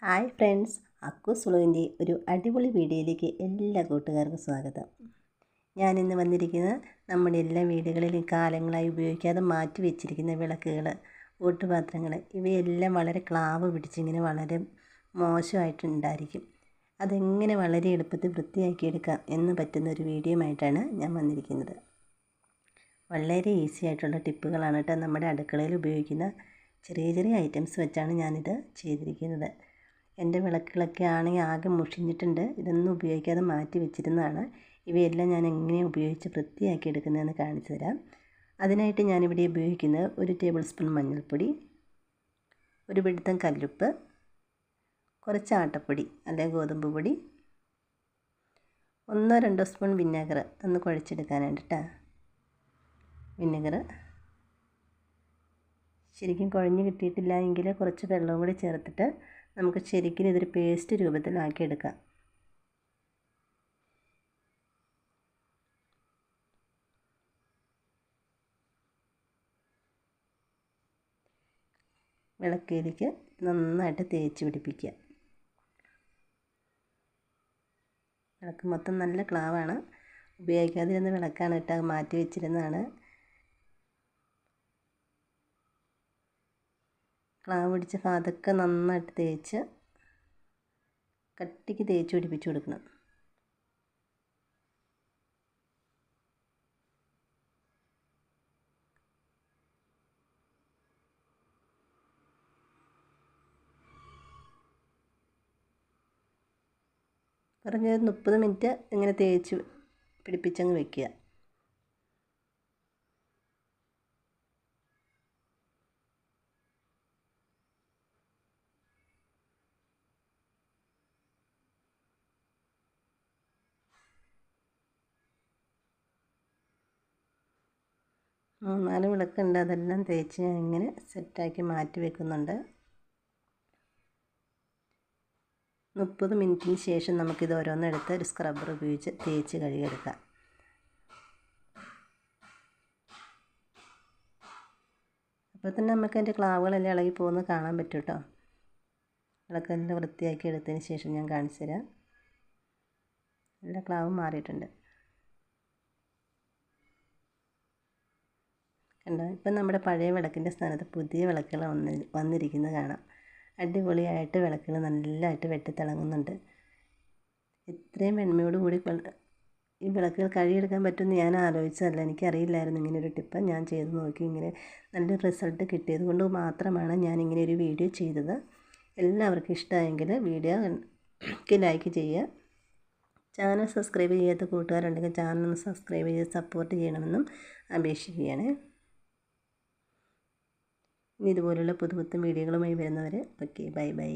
Hi friends, അക്കൂസ് വ്ലോഗിൻ്റെ ഒരു അടിപൊളി വീഡിയോയിലേക്ക് എല്ലാ കൂട്ടുകാർക്കും സ്വാഗതം. ഞാനിന്ന് വന്നിരിക്കുന്നത് നമ്മുടെ എല്ലാ വീടുകളിലും കാലങ്ങളായി ഉപയോഗിക്കാതെ മാറ്റി വെച്ചിരിക്കുന്ന വിളക്കുകൾ, ഓട്ടുപാത്രങ്ങൾ ഇവയെല്ലാം വളരെ ക്ലാവ് പിടിച്ചിങ്ങനെ വളരെ മോശമായിട്ടുണ്ടായിരിക്കും. അതെങ്ങനെ വളരെ എളുപ്പത്തിൽ വൃത്തിയാക്കിയെടുക്കാം എന്ന് പറ്റുന്ന ഒരു വീഡിയോയുമായിട്ടാണ് ഞാൻ വന്നിരിക്കുന്നത്. വളരെ ഈസി ആയിട്ടുള്ള ടിപ്പുകളാണ് കേട്ടോ. നമ്മുടെ അടുക്കളയിൽ ഉപയോഗിക്കുന്ന ചെറിയ ചെറിയ ഐറ്റംസ് വെച്ചാണ് ഞാനിത് ചെയ്തിരിക്കുന്നത്. എൻ്റെ വിളക്കുകളൊക്കെ ആണെങ്കിൽ ആകെ മുഷിഞ്ഞിട്ടുണ്ട്. ഇതൊന്നും ഉപയോഗിക്കാതെ മാറ്റി വെച്ചിരുന്നതാണ്. ഇവയെല്ലാം ഞാൻ എങ്ങനെയാണ് ഉപയോഗിച്ച് വൃത്തിയാക്കി എടുക്കുന്നതെന്ന് കാണിച്ചു തരാം. അതിനായിട്ട് ഞാനിവിടെ ഉപയോഗിക്കുന്നത് 1 ടേബിൾ സ്പൂൺ മഞ്ഞൾപ്പൊടി, ഒരു പിടുത്തം കല്ലുപ്പ്, കുറച്ച് ആട്ടപ്പൊടി അല്ലെങ്കിൽ ഗോതമ്പ് പൊടി, 1-2 സ്പൂൺ വിനെഗർ ഒന്ന് കുഴച്ചെടുക്കാനായിട്ട് കേട്ടോ. വിനെഗർ ശരിക്കും കുഴഞ്ഞ് കിട്ടിയിട്ടില്ല എങ്കിൽ കുറച്ച് വെള്ളവും കൂടി ചേർത്തിട്ട് നമുക്ക് ശരിക്കും ഇതൊരു പേസ്റ്റ് രൂപത്തിലാക്കിയെടുക്കാം. വിളക്കിലേക്ക് നന്നായിട്ട് തേച്ച് പിടിപ്പിക്കുക. വിളക്ക് മൊത്തം നല്ല ക്ലാവാണ്. ഉപയോഗിക്കാതിരുന്ന വിളക്കാണ് കേട്ടോ, മാറ്റി വെച്ചിരുന്നതാണ്. ക്ലാവ് പിടിച്ച ഭാഗത്തൊക്കെ നന്നായിട്ട് തേച്ച് കട്ടിക്ക് തേച്ച് പിടിപ്പിച്ച് കൊടുക്കണം. പറഞ്ഞത് 30 മിനിറ്റ് ഇങ്ങനെ തേച്ച് പിടിപ്പിച്ചങ്ങ് വെക്കുക. മൂന്നാല് വിളക്കുണ്ട്, അതെല്ലാം തേച്ച് ഞാൻ ഇങ്ങനെ സെറ്റാക്കി മാറ്റി വെക്കുന്നുണ്ട്. 30 മിനിറ്റിന് ശേഷം നമുക്കിത് ഓരോന്നെടുത്ത് ഒരു സ്ക്രബ്ബർ ഉപയോഗിച്ച് തേച്ച് കഴുകിയെടുക്കാം. അപ്പോൾ തന്നെ നമുക്ക് അതിൻ്റെ ക്ലാവുകളെല്ലാം ഇളകി പോകുന്നത് കാണാൻ പറ്റും കേട്ടോ. വിളക്കെല്ലാം വൃത്തിയാക്കി എടുത്തതിന് ശേഷം ഞാൻ കാണിച്ചു തരാം. എല്ലാ ക്ലാവും മാറിയിട്ടുണ്ട് കണ്ടോ. ഇപ്പം നമ്മുടെ പഴയ വിളക്കിൻ്റെ സ്ഥാനത്ത് പുതിയ വിളക്കുകൾ വന്നിരിക്കുന്നത് കാണാം. അടിപൊളിയായിട്ട് വിളക്കുകൾ നല്ലതായിട്ട് വെട്ടിത്തിളങ്ങുന്നുണ്ട്. ഇത്രയും വെണ്മയോടുകൂടി ഈ വിളക്കുകൾ കഴുകിയെടുക്കാൻ പറ്റുമെന്ന് ഞാൻ ആലോചിച്ചതല്ല. എനിക്കറിയില്ലായിരുന്നു ഇങ്ങനൊരു ടിപ്പ്. ഞാൻ ചെയ്ത് നോക്കി, ഇങ്ങനെ നല്ലൊരു റിസൾട്ട് കിട്ടിയത് കൊണ്ട് മാത്രമാണ് ഞാൻ ഇങ്ങനെ ഒരു വീഡിയോ ചെയ്തത്. എല്ലാവർക്കും ഇഷ്ടമായെങ്കിൽ വീഡിയോക്ക് ലൈക്ക് ചെയ്യുക. ചാനൽ സബ്സ്ക്രൈബ് ചെയ്യാത്ത കൂട്ടുകാരുണ്ടെങ്കിൽ ചാനൽ സബ്സ്ക്രൈബ് ചെയ്ത് സപ്പോർട്ട് ചെയ്യണമെന്നും അപേക്ഷിക്കുകയാണ്. ഇനി ഇതുപോലുള്ള പുതുപുത്തൻ വീഡിയോകളുമായി വരുന്നവരെ ഓക്കെ, ബൈ ബൈ.